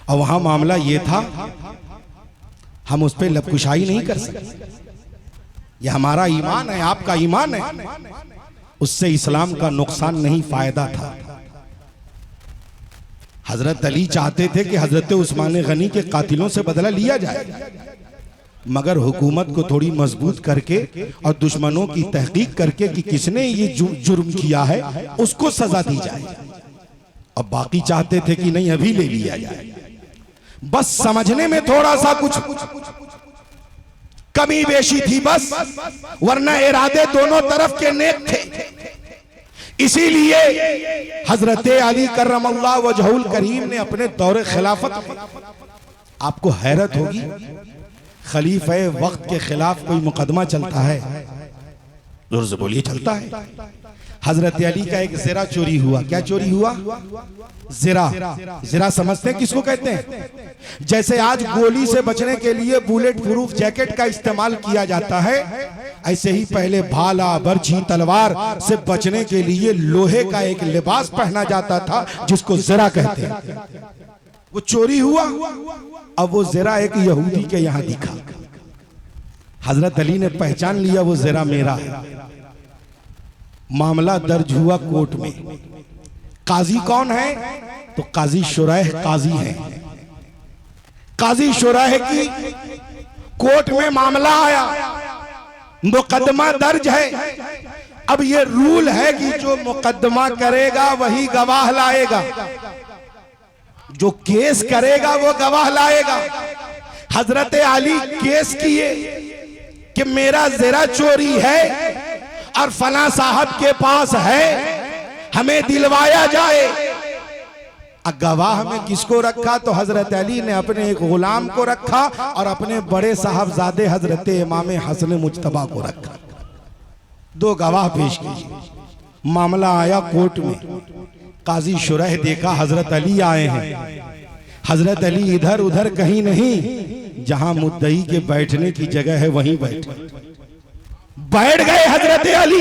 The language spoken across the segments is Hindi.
और वहां मामला ये था, हम उस पर लबकुशाई नहीं कर सकते। यह हमारा ईमान है, आपका ईमान है, उससे इस्लाम का नुकसान नहीं, फायदा था। हजरत अली चाहते थे कि हजरत उस्मान गनी के कातिलों से बदला लिया जाए, मगर हुकूमत को थोड़ी मजबूत करके और दुश्मनों की तहकीक करके कि किसने ये जुर्म किया है उसको सजा दी जाए। अब बाकी चाहते थे कि नहीं, अभी ले लिया जाए। बस समझने में थोड़ा सा कुछ कमी बेशी थी बस, वरना इरादे दोनों तरफ के नेक थे। इसीलिए हजरत अली करमल्लाहु वजहुल करीम ने अपने दौरे खिलाफत में, आपको हैरत होगी, खलीफे वक्त के खिलाफ कोई मुकदमा चलता है, जोर से बोलिए, चलता है। हजरत अली का एक ज़रा चोरी हुआ। क्या चोरी हुआ? ज़रा समझते हैं किसको कहते हैं? जैसे आज गोली से बचने के लिए बुलेट प्रूफ जैकेट का इस्तेमाल किया जाता है, ऐसे ही पहले भाला, बर्छी, तलवार से बचने के लिए लोहे का एक लिबास पहना जाता था जिसको ज़रा कहते हैं। वो चोरी हुआ। अब वो ज़रा एक यहूदी के यहां दिखा। हजरत अली ने पहचान लिया वो ज़रा मेरा है। मामला दर्ज हुआ कोर्ट में। काजी कौन है? तो काजी शुरैह काजी है। काजी शुरैह की कोर्ट में मामला आया, मुकदमा दर्ज है। अब ये रूल है कि जो मुकदमा करेगा वही गवाह लाएगा, जो केस करेगा वो गवाह लाएगा। हजरत अली केस किए कि मेरा ज़रा चोरी है और फला साहब के पास है, हमें दिलवाया जाए। गवाह में किसको रखा? तो हजरत अली ने अपने एक गुलाम को रखा और अपने बड़े साहबजादे हजरत इमाम हसन मुज्तबा को रखा। दो गवाह पेश किए। मामला आया कोर्ट में। काजी शुरैह देखा हजरत अली आए हैं। हजरत अली इधर उधर कहीं नहीं, जहां मुद्दई के बैठने की जगह है वहीं बैठ गए हजरत अली।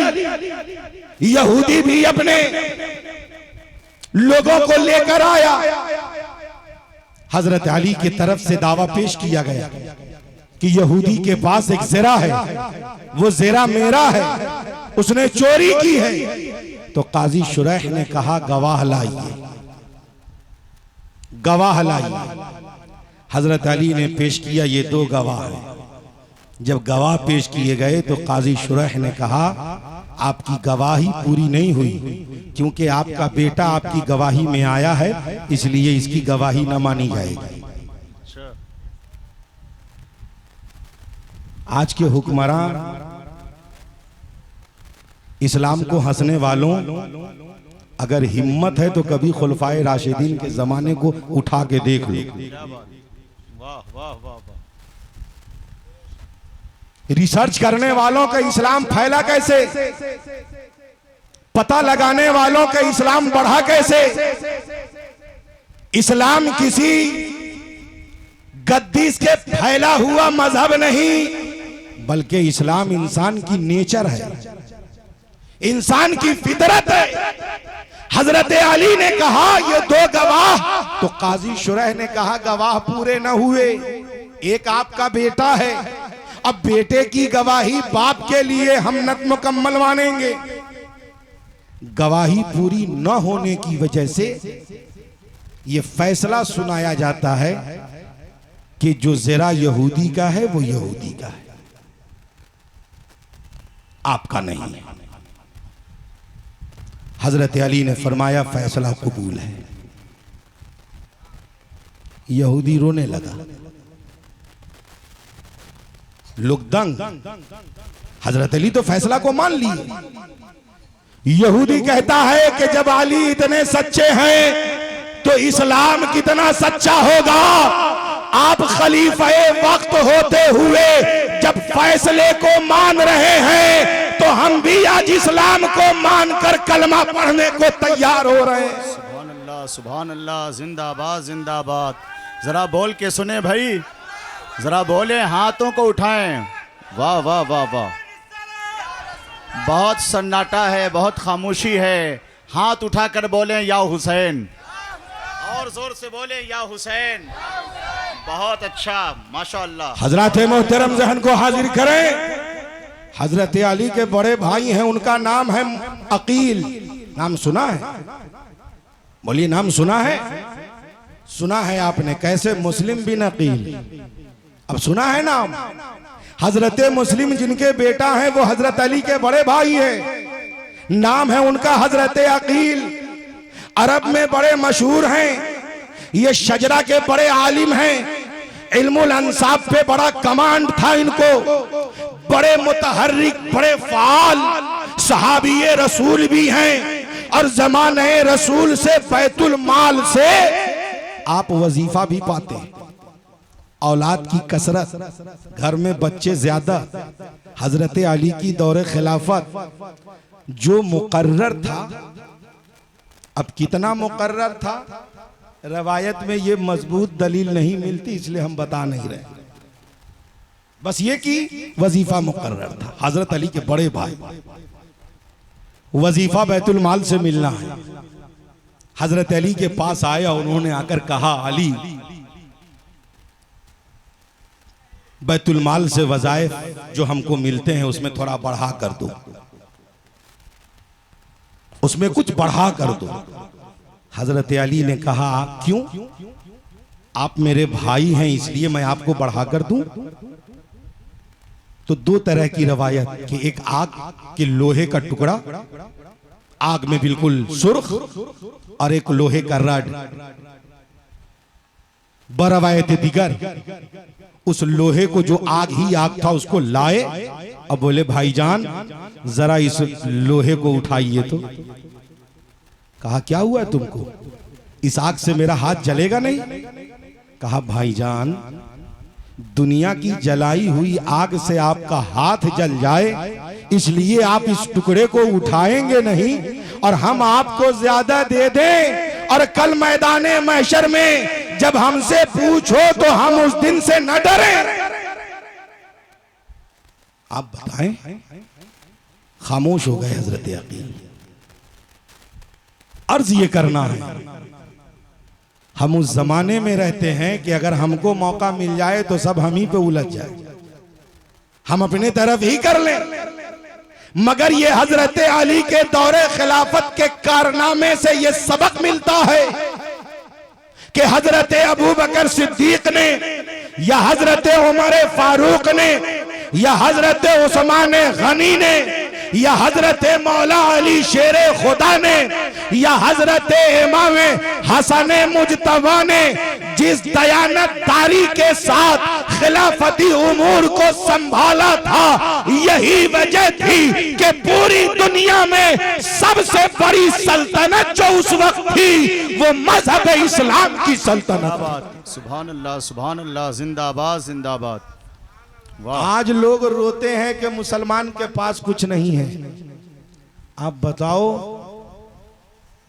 यहूदी भी अपने लोगों को लेकर आया। हजरत अली की तरफ से दावा पेश किया गया कि यहूदी के पास एक ज़रा है, वो ज़रा मेरा है, उसने चोरी की है। तो काजी शुरैह ने कहा गवाह लाइए, गवाह लाइए। हजरत अली ने पेश किया, ये दो गवाह हैं। जब गवाह पेश किए गए तो काजी शुरैह ने कहा आपकी गवाही पूरी नहीं हुई, क्योंकि आपका बेटा आपकी गवाही में आया है, इसलिए इसकी गवाही न मानी जाएगी। आज के हुक्मरान इस्लाम को हंसने वालों, अगर हिम्मत है तो कभी खुलफाए राशिदीन के जमाने को उठा के देख लो। वाह वाह वाह। रिसर्च करने वालों का इस्लाम फैला कैसे, पता लगाने वालों का इस्लाम बढ़ा कैसे। इस्लाम किसी गद्दीस के फैला हुआ मजहब नहीं, बल्कि इस्लाम इंसान की नेचर है, इंसान की फितरत है। हजरत अली ने कहा ये दो गवाह, तो काजी शुरैह ने कहा गवाह पूरे न हुए, एक आपका बेटा है, अब बेटे की गवाही बाप के लिए हम नत मुकम्मल मानेंगे। गवाही पूरी न होने की वजह से यह फैसला सुनाया जाता है कि जो ज़रा यहूदी का है वो यहूदी का है, आपका नहीं है। हजरत अली ने फरमाया फैसला कबूल है। यहूदी रोने लगा, लोग दंग। हजरत अली तो फैसला को मान लिए। यहूदी कहता है कि जब अली इतने सच्चे हैं तो इस्लाम कितना सच्चा होगा। आप खलीफे वक्त होते हुए जब फैसले को मान रहे हैं तो हम भी आज इस्लाम को मानकर कलमा पढ़ने को तैयार हो रहे हैं। सुभान अल्लाह, सुभान अल्लाह, जिंदाबाद जिंदाबाद। जरा बोल के सुने भाई, जरा बोले, हाथों को उठाएं। वाह वाह वाह वाह। बहुत सन्नाटा है, बहुत खामोशी है। हाथ उठाकर बोलें या हुसैन। और और जोर से बोले या हुसैन। बहुत अच्छा, माशाअल्लाह। हजरत मोहतरम जहन को हाजिर करें। हजरत अली के बड़े भाई हैं, उनका नाम है अकील। नाम सुना है? बोलिए, नाम सुना है? सुना है आपने? कैसे? मुस्लिम बिन अकील। अब सुना है नाम? हजरत मुस्लिम जिनके बेटा हैं वो हजरत अली के बड़े भाई हैं। नाम है उनका हजरत अकील। अरब में बड़े मशहूर हैं। ये शजरा के बड़े आलिम हैं। इल्मुल अंसाब पे बड़ा कमांड था इनको। बड़े मुतहर्रिक, बड़े फाल सहाबीए रसूल भी हैं। और जमाने रसूल से बैतुल माल से आप वजीफा भी पाते हैं। औलाद की कसरत, घर में बच्चे ज्यादा। हजरत अली की दौरे खिलाफत जो मुकर्रर था, अब कितना मुकर्रर था रवायत में ये मजबूत दलील नहीं मिलती, इसलिए हम बता नहीं रहे। बस ये कि वजीफा मुकर्रर था। हजरत अली के बड़े भाई, वजीफा बैतुल माल से मिलना है। हजरत अली के पास आया, उन्होंने आकर कहा, अली बैतुल माल से वज़ाइफ जो हमको मिलते हैं उसमें थोड़ा बढ़ा कर दो, उसमें कुछ बढ़ा कर दो। हजरत अली ने कहा, क्यों? आप मेरे भाई हैं इसलिए मैं आपको बढ़ा कर दूं? तो दो तरह की रवायत कि एक आग के लोहे का टुकड़ा, आग में बिल्कुल सुर्ख, और एक लोहे का रड। बरवायत दिगर उस लोहे को, जो आग ही आग था, उसको लाए। अब बोले, भाईजान जरा इस लोहे को उठाइए तो। कहा, क्या हुआ है तुमको? इस आग से मेरा हाथ जलेगा नहीं? कहा, भाईजान दुनिया की जलाई हुई आग से आपका हाथ जल जाए इसलिए आप इस टुकड़े को उठाएंगे नहीं, और हम आपको ज्यादा दे दें, और कल मैदाने महशर में जब हमसे पूछो तो हम उस दिन से न डरें। आप बताएं। खामोश हो गए हजरत अकील। अर्ज ये करना है, हम उस जमाने में रहते हैं कि अगर हमको मौका मिल जाए तो सब हम ही पे उलझ जाए, हम अपने तरफ ही कर लें। मगर ये हजरत अली के दौरे खिलाफत के कारनामे से ये सबक मिलता है कि हजरत अबू बकर सिद्दीक ने, या हजरत उमर फारूक ने, या हजरत उस्मान गनी ने, या हजरत मौला अली शेर खुदा ने, या हजरत इमाम हसन मुजतबा ने जिस दयानतदारी के साथ खिलाफती उमूर को संभाला था, यही वजह थी कि पूरी दुनिया में सबसे बड़ी सल्तनत जो उस वक्त थी वो मजहब इस्लाम की सल्तनत। सुभान अल्लाह, सुभान अल्लाह, जिंदाबाद जिंदाबाद। आज लोग रोते हैं कि मुसलमान के पास कुछ नहीं है। आप बताओ,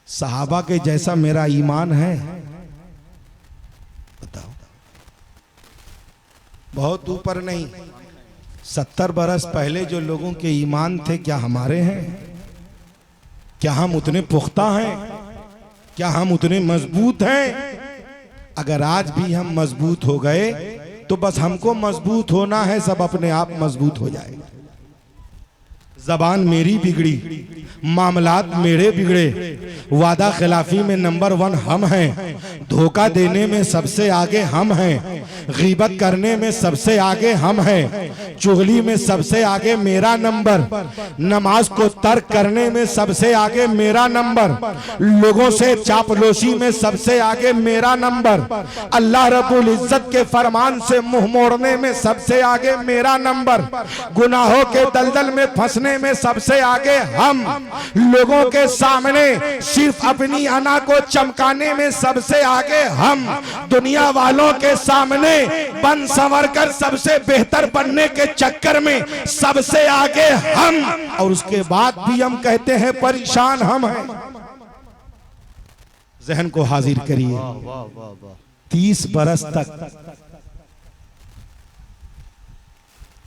सहाबा के जैसा मेरा ईमान है? बताओ। बहुत ऊपर नहीं, 70 बरस पहले जो लोगों के ईमान थे, क्या हमारे हैं? क्या हम उतने पुख्ता हैं? क्या हम उतने मजबूत हैं? अगर आज भी हम मजबूत हो गए तो बस हमको मजबूत होना है, सब अपने आप मजबूत हो जाएगा। जबान मेरी बिगड़ी, मामलात मेरे बिगड़े, वादा खिलाफी में नंबर 1 हम हैं, धोखा देने में सबसे आगे हम हैं, गीबत करने में सबसे आगे हम हैं, चुगली में सबसे आगे मेरा नंबर, नमाज को तर्क करने में सबसे आगे मेरा नंबर, लोगों से चापलूसी में सबसे आगे मेरा नंबर, अल्लाह रब्बुल इज्जत के फरमान से मुंह मोड़ने में सबसे आगे मेरा नंबर, गुनाहों के दलदल में फंसने में सबसे आगे हम, लोगों के सामने सिर्फ अपनी अना को चमकाने में सबसे आगे हम, दुनिया वालों के सामने बन संवर कर सबसे बेहतर बनने के चक्कर में सबसे आगे हम, और उसके बाद भी हम कहते हैं परेशान हम हैं। जहन को हाजिर करिए। 30 बरस तक,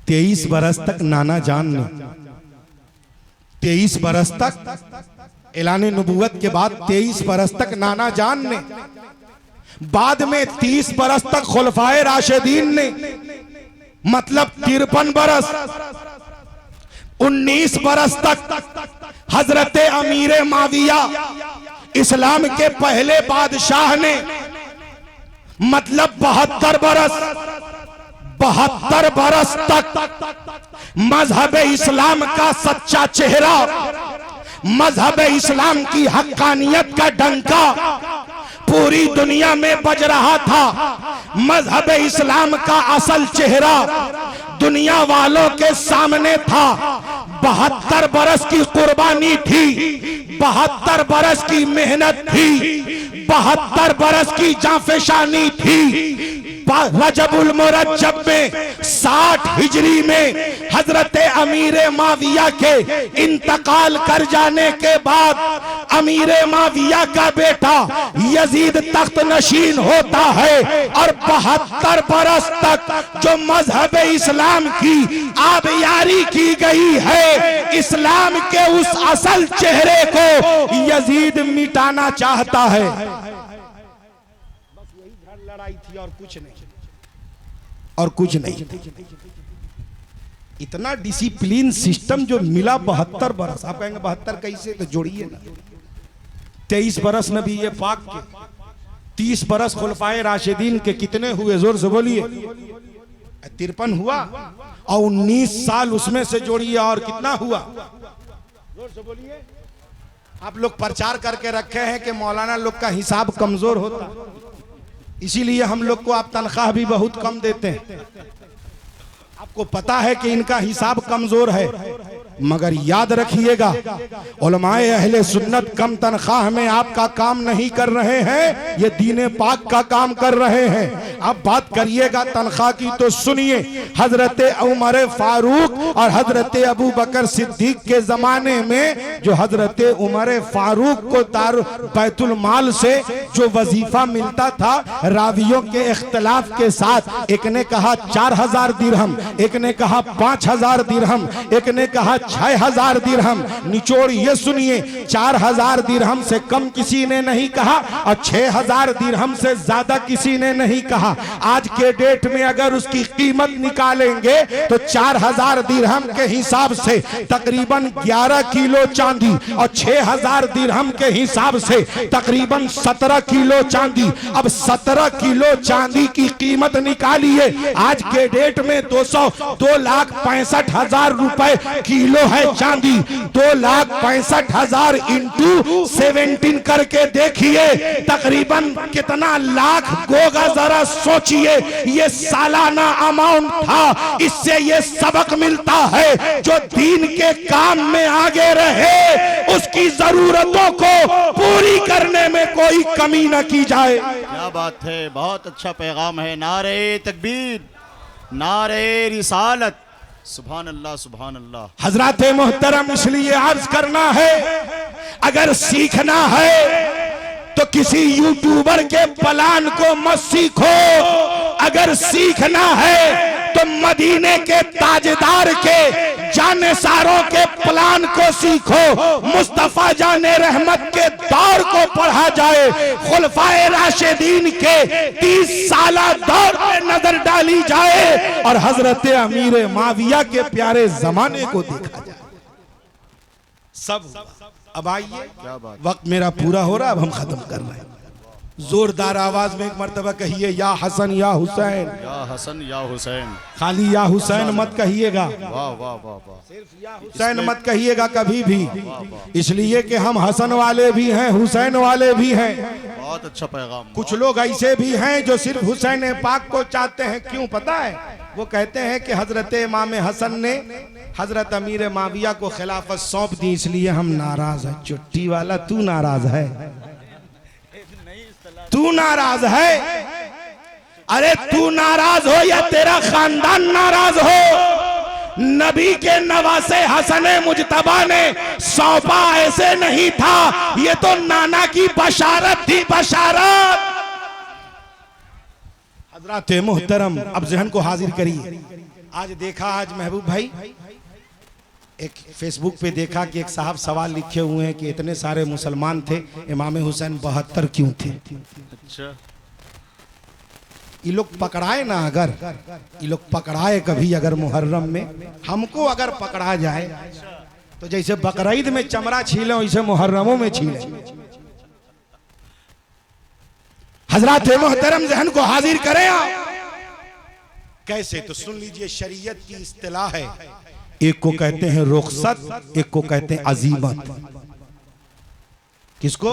23 बरस तक नाना जान ने, 23 बरस तक ऐलान नबूवत के बाद 23 बरस तक नाना जान ने बाद में 30 बरस तक खुलफाए राशिदीन ने, मतलब 53 बरस, 19 बरस तक हजरत अमीर माविया इस्लाम के पहले बादशाह ने, मतलब 72 बरस तक मजहब इस्लाम का सच्चा चेहरा, मजहब इस्लाम की हक्कानियत का डंका पूरी दुनिया में बज रहा था। मजहब इस्लाम का असल चेहरा दुनिया वालों के सामने था। 72 बरस की कुर्बानी थी, 72 बरस की मेहनत थी, 72 बरस की जाफेशानी थी। रजबुल मुरज्जब में 60 हिजरी में हजरत अमीर माविया के इंतकाल कर जाने के बाद अमीर माविया का बेटा यजीद तख्त नशीन होता है और 72 बरस तक जो मजहब इस्लाम की आबियारी की गई है, इस्लाम के उस असल चेहरे को यजीद मिटाना चाहता है। बस यही घर लड़ाई थी और कुछ नहीं, और कुछ नहीं। इतना डिसिप्लिन सिस्टम जो मिला 72 बरस। आप कहेंगे 72 कैसे, तो जोड़िए ना। 23 बरस नबी ये पाक के, 30 बरस खुलफाए राशिदीन के, कितने हुए जोर से बोलिए? 53 हुआ, और 19 साल उसमें से जोड़िए और कितना हुआ? जोर से बोलिए। आप लोग प्रचार करके रखे हैं कि मौलाना लोग का हिसाब कमजोर होता, इसीलिए हम लोग को आप तनख्वाह भी बहुत कम देते हैं। आपको पता है कि इनका हिसाब कमजोर है, मगर याद रखिएगा उलमाए अहले सुन्नत कम तनख्वाह में आपका काम नहीं कर रहे हैं, ये दीने पाक का काम कर रहे हैं। अब बात करिएगा तनख्वाह की तो सुनिए, हजरत उमर फारूक और हजरत अबू बकर सिद्दीक के जमाने में जो हजरत उमर फारूक को बैतुल माल से जो वजीफा मिलता था, रावियों के इख्तलाफ के साथ, एक ने कहा 4000 दिरहम, एक ने कहा 5000 दिरहम, एक ने कहा 6000 दिरहम। निचोड़ ये सुनिए, 4000 दिरहम से कम किसी ने नहीं कहा और 6000 दिरहम से ज्यादा किसी ने नहीं कहा। आज के डेट में अगर उसकी कीमत निकालेंगे तो 4000 दिरहम के हिसाब से तकरीबन 11 किलो चांदी और 6000 दिरहम के हिसाब से तकरीबन 17 किलो चांदी। अब 17 किलो चांदी की कीमत निकालिए, आज के डेट में 2,65,000 रुपए किलो है चांदी। 2,65,000 इंटू 17 करके देखिए तकरीबन कितना लाख होगा, जरा सोचिए। ये सालाना अमाउंट था। इससे ये सबक मिलता है, जो दीन के काम में आगे रहे उसकी जरूरतों को पूरी करने में कोई कमी न की जाए। क्या बात है, बहुत अच्छा पैगाम है। नारे तकबीर, नारे रिसालत, सुभान अल्लाह, सुभान अल्लाह। हजरत मोहतरम, इसलिए अर्ज करना है, अगर सीखना है तो किसी यूट्यूबर के प्लान को मत सीखो। अगर सीखना है तो मदीने के ताजदार के जानेसारों के प्लान को सीखो। मुस्तफा जाने रहमत के दौर को पढ़ा जाए, खुलफाए राशिदीन के 30 साला दौर पे नजर डाली जाए और हजरत अमीर माविया के प्यारे जमाने को देखा जाए। सब अब आइए, वक्त मेरा पूरा हो रहा, अब हम खत्म कर रहे हैं। जोरदार आवाज में एक मर्तबा कहिए, या हसन या हुसैन, या हसन या हुसैन। खाली या हुसैन मत कहिएगा, वाह वाह वाह वाह, सिर्फ या हुसैन मत कहिएगा कभी भी, इसलिए कि हम हसन वाले भी हैं, हुसैन वाले भी हैं। बहुत अच्छा पैगाम। कुछ लोग ऐसे भी हैं जो सिर्फ हुसैन पाक को चाहते हैं। क्यों पता है? वो कहते हैं कि हजरत इमाम हसन ने हजरत अमीर माविया को खिलाफत सौंप दी, इसलिए हम नाराज हैं। चुट्टी वाला, तू नाराज है, तू नाराज है। अरे तू नाराज हो या तेरा खानदान नाराज हो, नबी के नवासे हसन मुजतबा ने सौंपा ऐसे नहीं था, ये तो नाना की बशारत थी, बशारत। हजरत मोहतरम, अब जहन को हाजिर करिए। आज देखा, आज महबूब भाई एक फेसबुक पे देखा कि एक साहब सवाल लिखे हुए हैं कि इतने सारे मुसलमान थे, इमाम हुसैन 72 क्यों थे? अच्छा, ये लोग पकड़ाए ना, अगर ये लोग पकड़ाए कभी अगर मुहर्रम में, हमको अगर पकड़ा जाए तो जैसे बकरीद में चमड़ा छीले वैसे मुहर्रमों में छीले। हजरत मोहतरम जहन को हाजिर करें आप। कैसे? तो सुन लीजिए, शरीयत की इस्तिलाह है, एक को कहते हैं रुखसत, एक को कहते हैं अजीमत। किसको?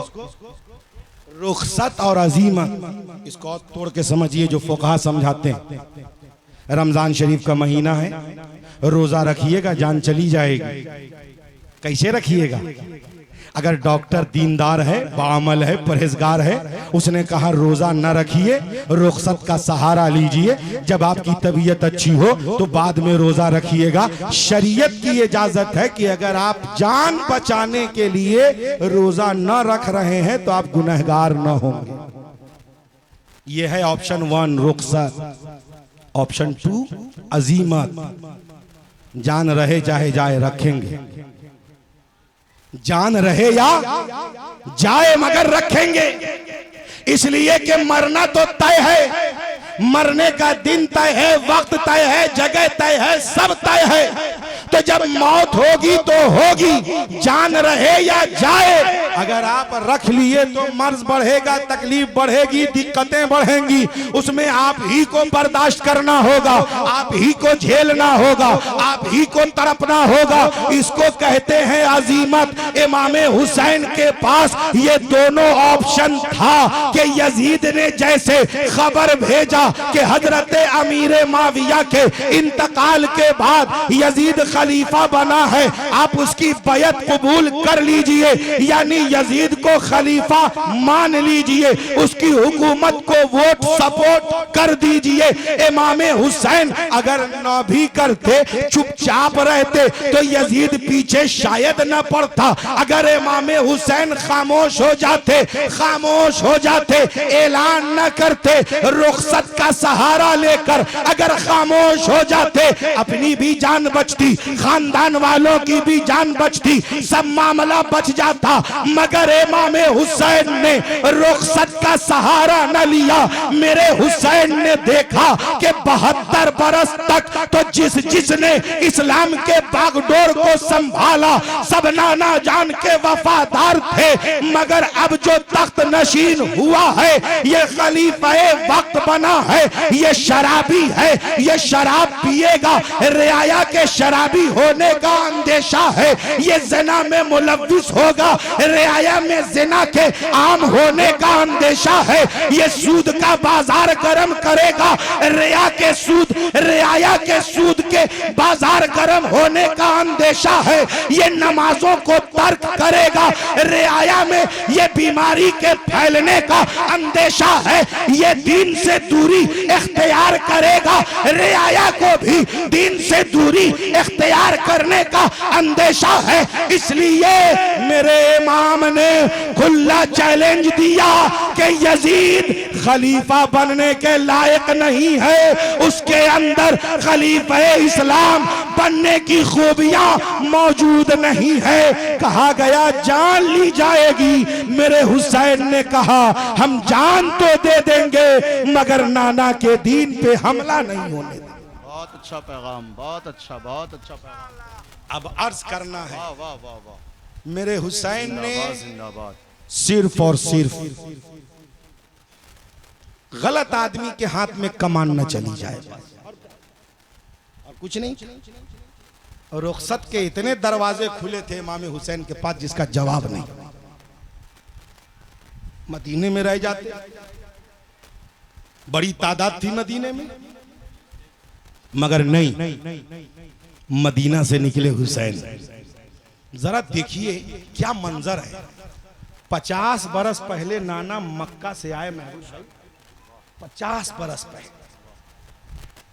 रुखसत और अजीमत। इसको और तोड़ के समझिए जो फुकहा समझाते हैं। रमजान शरीफ का महीना है, रोजा रखिएगा जान चली जाएगी। कैसे रखिएगा? अगर डॉक्टर दीनदार है, बाअमल है, परहेजगार है, उसने कहा रोजा न रखिए, रुखसत का सहारा लीजिए, जब आपकी तबीयत अच्छी हो तो बाद में रोजा रखिएगा। शरीयत की इजाजत है कि अगर आप जान बचाने के लिए रोजा न रख रहे हैं तो आप गुनहगार न होंगे। यह है ऑप्शन 1 रुखसत। ऑप्शन 2 अजीमत, जान रहे चाहे जाए रखेंगे, जान रहे या जाए मगर रखेंगे। इसलिए कि मरना तो तय है, मरने का दिन तय है, वक्त तय है, जगह तय है, सब तय है। तो जब मौत होगी तो होगी, जान रहे या जाए। अगर आप रख लिए तो मर्ज बढ़ेगा, तकलीफ बढ़ेगी, दिक्कतें बढ़ेंगी, उसमें आप ही को बर्दाश्त करना होगा, आप ही को झेलना होगा, आप ही को तड़पना होगा। इसको कहते हैं अजीमत। इमाम हुसैन के पास ये दोनों ऑप्शन था कि यजीद ने जैसे खबर भेजा कि हजरत अमीर माविया के इंतकाल के बाद यजीद खलीफा बना है, आप उसकी बैयत कबूल कर लीजिए, यानी यजीद को खलीफा मान लीजिए, उसकी हुकूमत को वोट सपोर्ट कर दीजिए। इमाम हुसैन अगर न भी करते, चुपचाप रहते, तो यजीद पीछे शायद न पड़ता। अगर इमाम हुसैन खामोश हो जाते, खामोश हो जाते, ऐलान न करते, रुखसत का सहारा लेकर अगर खामोश हो जाते, अपनी भी जान बचती, खानदान वालों की भी जान बचती, सब मामला बच जाता। मगर इमाम हुसैन ने रुखसत का सहारा न लिया। मेरे हुसैन ने देखा कि 72 बरस तक तो जिसने इस्लाम के बागडोर को संभाला सब नाना जान के वफादार थे, मगर अब जो तख्त नशीन हुआ है, ये खलीफे वक्त बना है, ये शराबी है, ये शराब पिएगा, रियाया के शराबी होने का अंदेशा है, ये ज़िना में मुलव्विस होगा, रियाया में ज़िना के आम होने का अंदेशा है, ये सूद का बाजार गर्म करेगा, रिया के सूद, रियाया के सूद के बाजार गर्म होने का अंदेशा है, ये नमाजों को तर्क करेगा, रियाया में ये बीमारी के फैलने का अंदेशा है, ये दीन से दूरी इख्तियार करेगा, रियाया को भी दीन से दूरी इख्तियार करने का अंदेशा है। इसलिए मेरे इमाम ने खुला चैलेंज दिया कि यजीद खलीफा बनने के लायक नहीं है, उसके अंदर खलीफा इस्लाम बनने की खूबियां मौजूद नहीं है। कहा गया जान ली जाएगी। मेरे हुसैन ने कहा हम जान तो दे देंगे मगर नाना के दीन पे हमला नहीं होने देंगे। बहुत अच्छा पैगाम, बहुत अच्छा, बहुत अच्छा पैगाम। अब अर्ज करना है, वाह वाह वाह वाह, मेरे हुसैन ने जिंदाबाद, सिर्फ और सिर्फ गलत आदमी के हाथ में कमान न चली जाए और कुछ नहीं। और रुखसत के इतने दरवाजे खुले थे इमाम हुसैन के पास जिसका जवाब नहीं। मदीने में रह जाते, बड़ी तादाद थी मदीने में, मगर नहीं, मदीना से निकले हुसैन। जरा देखिए क्या मंजर है। 50 बरस पहले नाना मक्का से आए महबूब साहब, 50 बरस पहले,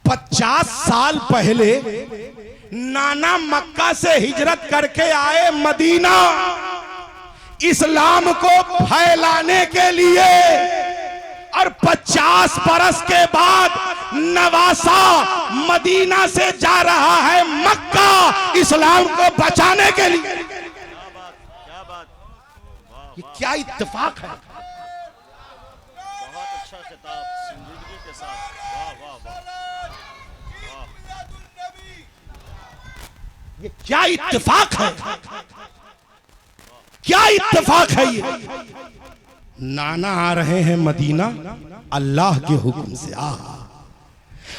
50 साल पहले नाना मक्का से हिजरत करके आए मदीना इस्लाम को फैलाने के लिए, और 50 बरस के बाद नवासा मदीना से जा रहा है मक्का इस्लाम को बचाने के लिए। क्या बात, ये क्या इत्तेफाक है। बहुत अच्छा खिताब, संजीदगी के साथ। ये क्या इत्तेफाक है, क्या इत्तेफाक है ये। नाना आ रहे हैं मदीना अल्लाह के हुक्म से,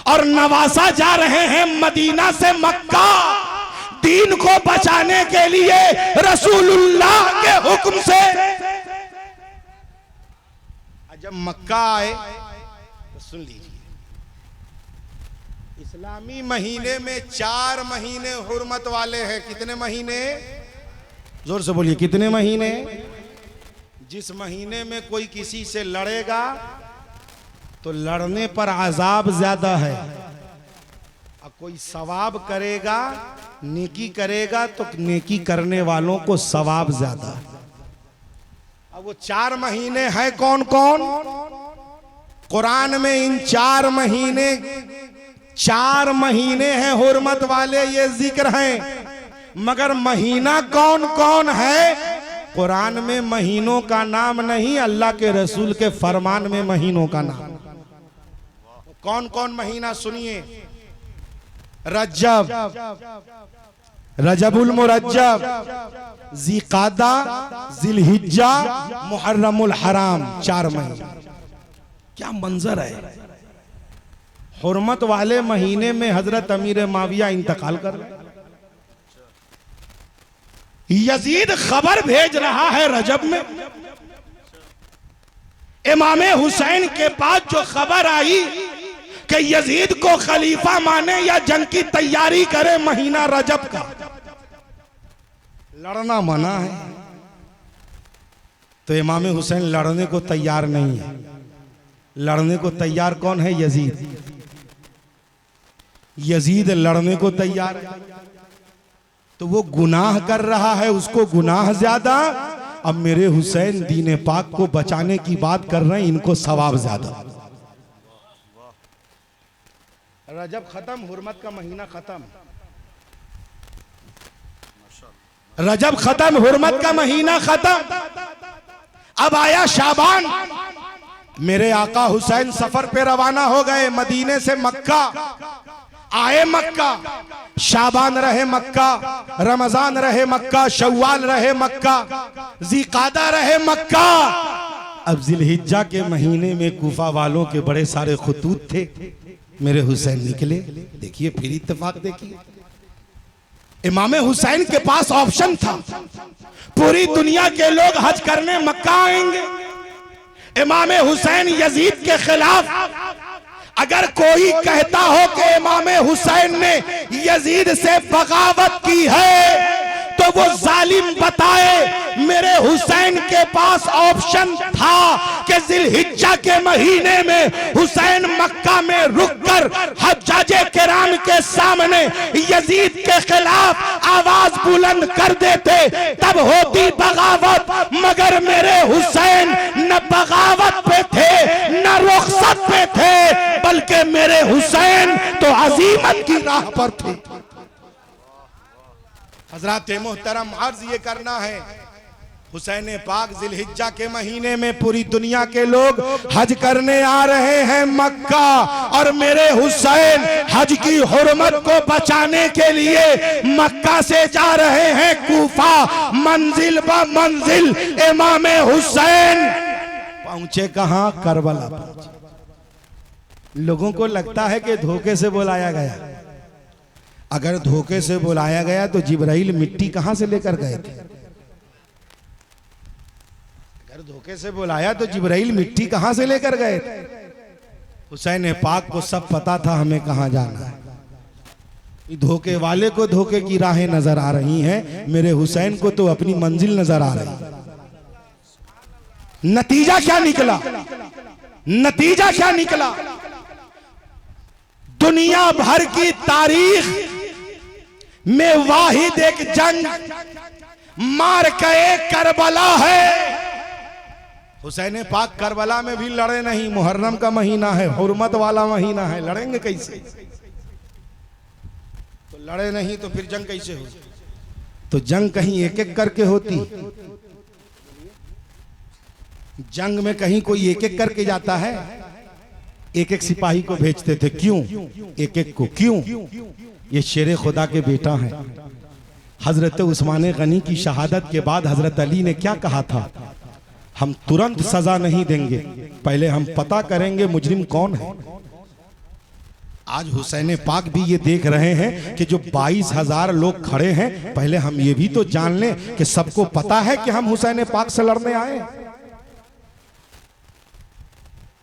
और नवासा जा रहे हैं मदीना से मक्का दीन को बचाने के लिए रसूलुल्लाह के हुक्म से। जब मक्का आए तो सुन लीजिए, इस्लामी महीने में 4 महीने हुर्मत वाले हैं। कितने महीने, जोर से बोलिए, कितने महीने। जिस महीने में कोई किसी से लड़ेगा तो लड़ने पर अजाब ज्यादा है, और कोई सवाब करेगा, नेकी करेगा तो नेकी करने वालों को सवाब ज्यादा है। अब वो 4 महीने हैं कौन कौन। कुरान में इन 4 महीने हैं हुर्मत वाले, ये जिक्र हैं, मगर महीना कौन कौन है कुरान में महीनों का नाम नहीं, अल्लाह के रसूल के फरमान में महीनों का नाम। कौन कौन महीना सुनिए। रजब, रजबुल मुरज्जब, ज़िक़ादा, ज़िलहिज्जा, मुहर्रमुल हराम, 4 महीने। क्या मंजर है। हुर्मत वाले महीने में हजरत अमीर माविया इंतकाल कर रहे। यजीद खबर भेज रहा है रजब में। इमामे हुसैन के पास जो खबर आई कि यजीद को खलीफा माने या जंग की तैयारी करे, महीना रजब का, लड़ना मना है, तो इमामे हुसैन लड़ने को तैयार नहीं है। लड़ने को तैयार कौन है, यजीद। यजीद लड़ने को तैयार है, तो वो गुनाह कर रहा है, उसको गुनाह ज्यादा। अब मेरे हुसैन दीन पाक को बचाने की बात कर रहे हैं, इनको सवाब ज्यादा। रजब खत्म, हुर्मत का महीना खत्म। रजब खत्म, हुर्मत का महीना खत्म। अब आया शाबान। मेरे आका हुसैन सफर पे रवाना हो गए मदीने से मक्का। आए मक्का, शाबान रहे मक्का, रमजान रहे मक्का, शव्वाल रहे मक्का, ज़िक़ादा रहे मक्का। अब ज़िलहिज्जा के महीने में कूफा वालों के बड़े सारे खुतूत थे। मेरे हुसैन निकले। देखिए फिर इत्तेफाक देखिए, इमामे हुसैन के पास ऑप्शन था। पूरी दुनिया के लोग हज करने मक्का आएंगे। इमामे हुसैन यजीद के खिलाफ अगर कोई कहता हो कि इमामे हुसैन ने यजीद से बगावत की है तो वो जालिम बताए। मेरे हुसैन के पास ऑप्शन था कि ज़िलहिज्जा के महीने में हुसैन मक्का में रुककर हज्जाजे किराम के सामने यजीद के खिलाफ आवाज बुलंद कर देते, तब होती बगावत। मगर मेरे हुसैन न बगावत पे थे न रुखसत पे थे, बल्कि मेरे हुसैन तो अजीमत की राह पर थे। हजरत मोहतरम अर्ज ये करना है, हुसैन पाक ज़िलहिज्जा के महीने में पूरी दुनिया के लोग हज करने आ रहे हैं मक्का, और मेरे हुसैन हज की हुर्मत को बचाने के लिए मक्का से जा रहे हैं कूफा। मंजिल ब मंजिल इमामे हुसैन पहुंचे कहां, करबला पहुंचे। लोगों को लगता है कि धोखे से बुलाया गया। अगर धोखे से बुलाया गया तो जिब्राइल मिट्टी कहां से लेकर गए थे। अगर धोखे से बुलाया तो जिब्राइल मिट्टी कहां से लेकर गए थे। हुसैन पाक को सब पता था हमें कहां जाना है। धोखे वाले को धोखे की राहें नजर आ रही हैं, मेरे हुसैन को तो अपनी मंजिल नजर आ रही है। नतीजा क्या निकला, नतीजा क्या निकला। दुनिया भर की तारीख में वाहिद एक जंग मार के एक करबला है। हुसैन पाक करबला में भी लड़े नहीं। मुहर्रम का महीना है, हुर्मत वाला महीना है, लड़ेंगे कैसे। तो लड़े नहीं तो फिर जंग कैसे हो। तो जंग कहीं एक एक करके होती। जंग में कहीं कोई एक एक करके जाता है। एक एक सिपाही को भेजते थे। क्यों एक एक को, क्यों। ये शेरे खुदा के बेटा हैं, हजरत उस्मान गनी की शहादत के बाद हजरत अली ने क्या कहा था? हम तुरंत सजा नहीं देंगे, पहले हम पता करेंगे मुजरिम कौन है। आज हुसैन पाक भी ये देख रहे हैं कि जो 22,000 लोग खड़े हैं, पहले हम ये भी तो जान लें कि सबको पता है कि हम हुसैन पाक से लड़ने आए। ये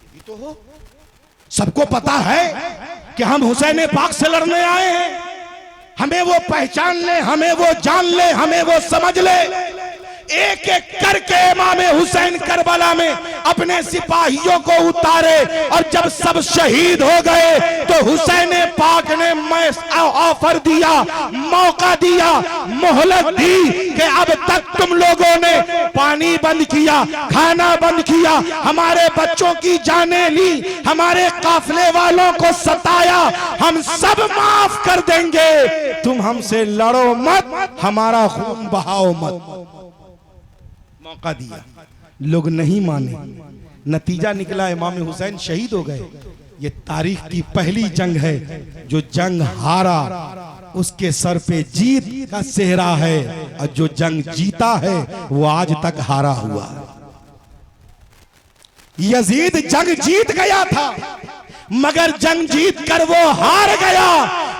भी तो हो, सबको पता है कि हम हुसैन पाक से लड़ने आए हैं। हमें वो पहचान ले, हमें वो जान ले, हमें वो समझ ले। एक एक करके इमाम हुसैन करबला में अपने सिपाहियों को उतारे और जब सब शहीद हो गए तो हुसैन पाक ने ऑफर दिया, मौका दिया, मोहलत दी कि अब तक तुम लोगों ने पानी बंद किया, खाना बंद किया, हमारे बच्चों की जानें ली, हमारे काफिले वालों को सताया, हम सब माफ कर देंगे, तुम हमसे लड़ो मत, हमारा खून बहाओ मत। मौका दिया, लोग नहीं माने, नतीजा निकला इमाम हुसैन शहीद हो गए। ये तारीख की पहली जंग है, जो जंग हारा उसके सर पे जीत का सेहरा है, और जो जंग जीता है वो आज तक हारा हुआ। यजीद जंग जीत गया था, मगर जंग जीत कर वो हार गया,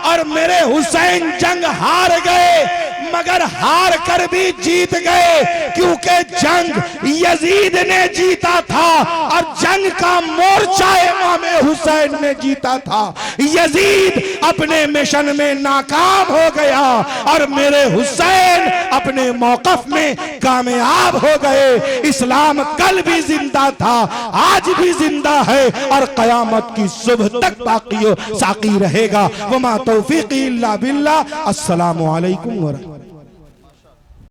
और मेरे हुसैन जंग हार गए मगर हार कर भी जीत गए, क्योंकि जंग यजीद ने जीता था और जंग का मोर्चा इमाम हुसैन ने जीता था। यजीद अपने मिशन में नाकाम हो गया और मेरे हुसैन अपने मौकफ में कामयाब हो गए। इस्लाम कल भी जिंदा था, आज भी जिंदा है और कयामत की सुबह तक बाकी साकी रहेगा। वमा तौफीकी इल्ला बिल्लाह। अस्सलामु अलैकुम व रहमतुल्लाह।